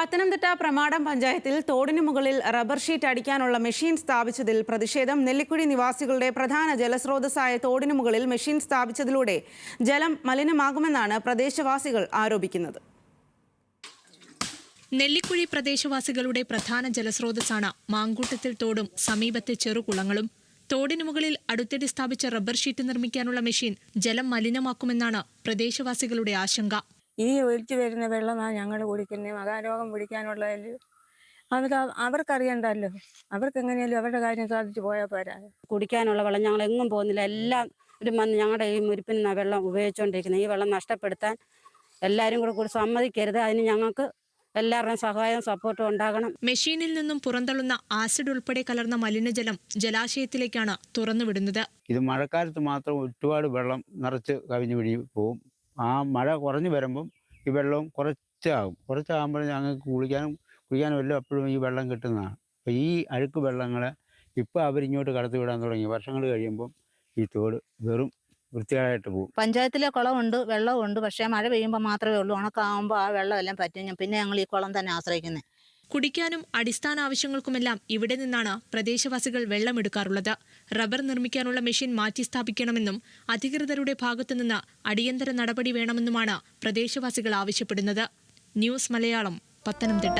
പത്തനംതിട്ട പ്രമാടം പഞ്ചായത്തിൽ തോടിനു മുകളിൽ rubber sheet അടിക്കാനുള്ള മെഷീൻ സ്ഥാപിച്ചതിൽ പ്രതിഷേധം. നെല്ലിക്കുഴി നിവാസികളുടെ പ്രധാന ജലസ്രോതസ്സായ തോടിനു മുകളിൽ മെഷീൻ സ്ഥാപിച്ചതിലൂടെ ജലം മലിനമാകുമെന്നാണ് പ്രദേശവാസികൾ ആരോപിക്കുന്നത്. നെല്ലിക്കുഴി പ്രദേശവാസികളുടെ പ്രധാന ജലസ്രോതസ്സാണ് മാങ്കൂട്ടത്തിൽ തോടും സമീപത്തെ ചെറുകുളങ്ങളും. തോടിനു മുകളിൽ അടുത്തിടെ സ്ഥാപിച്ച റബ്ബർ ഷീറ്റ് നിർമ്മിക്കാനുള്ള മെഷീൻ ജലം മലിനമാക്കുമെന്നാണ് പ്രദേശവാസികളുടെ ആശങ്ക. ഈ ഒലിച്ചു വരുന്ന വെള്ളമാണ് ഞങ്ങൾ കുടിക്കുന്നത്. മഹാരോഗം പിടിക്കാനുള്ളതിൽ അവർക്കറിയണ്ടല്ലോ. അവർക്ക് എങ്ങനെയാലും അവരുടെ കാര്യം സാധിച്ചു പോയാൽ പോരാ. കുടിക്കാനുള്ള വെള്ളം ഞങ്ങൾ എങ്ങും പോകുന്നില്ല. എല്ലാം വന്ന് ഞങ്ങളുടെ ഈ മുരിപ്പിന് വെള്ളം ഉപയോഗിച്ചുകൊണ്ടിരിക്കുന്നത്. ഈ വെള്ളം നഷ്ടപ്പെടുത്താൻ എല്ലാവരും കൂടി സമ്മതിക്കരുത്. അതിന് ഞങ്ങൾക്ക് എല്ലാവരുടെയും സഹായവും സപ്പോർട്ടും ഉണ്ടാകണം. മെഷീനിൽ നിന്നും പുറന്തള്ളുന്ന ആസിഡ് ഉൾപ്പെടെ കലർന്ന മലിനജലം ജലാശയത്തിലേക്കാണ് തുറന്നുവിടുന്നത്. ഇത് മഴക്കാലത്ത് മാത്രം ഒരുപാട് വെള്ളം നിറച്ച് കവിഞ്ഞു പിടി പോവും. ആ മഴ കുറഞ്ഞു വരുമ്പം ഈ വെള്ളം കുറച്ചാകുമ്പോൾ ഞങ്ങൾക്ക് കുടിക്കാനും എല്ലാം എപ്പോഴും ഈ വെള്ളം കിട്ടുന്നതാണ്. അപ്പോൾ ഈ അഴുക്ക് വെള്ളങ്ങളെ ഇപ്പോൾ അവരിങ്ങോട്ട് കടത്തി വിടാൻ തുടങ്ങി. വർഷങ്ങൾ കഴിയുമ്പം ഈ തോട് വെറും വൃത്തിയായിട്ട് പോകും. പഞ്ചായത്തിലെ കുളമുണ്ട്, വെള്ളമുണ്ട്. പക്ഷേ മഴ പെയ്യുമ്പോൾ മാത്രമേ ഉള്ളൂ. ഉണക്കാകുമ്പോൾ ആ വെള്ളം എല്ലാം പറ്റും. പിന്നെ ഞങ്ങൾ ഈ കുളം തന്നെ ആശ്രയിക്കുന്നത്. കുടിക്കാനും അടിസ്ഥാന ആവശ്യങ്ങൾക്കുമെല്ലാം ഇവിടെ നിന്നാണ് പ്രദേശവാസികൾ വെള്ളമെടുക്കാറുള്ളത്. റബ്ബർ നിർമ്മിക്കാനുള്ള മെഷീൻ മാറ്റി സ്ഥാപിക്കണമെന്നും അധികൃതരുടെ ഭാഗത്തുനിന്ന് അടിയന്തര നടപടി വേണമെന്നുമാണ് പ്രദേശവാസികൾ ആവശ്യപ്പെടുന്നത്. ന്യൂസ് മലയാളം, പത്തനംതിട്ട.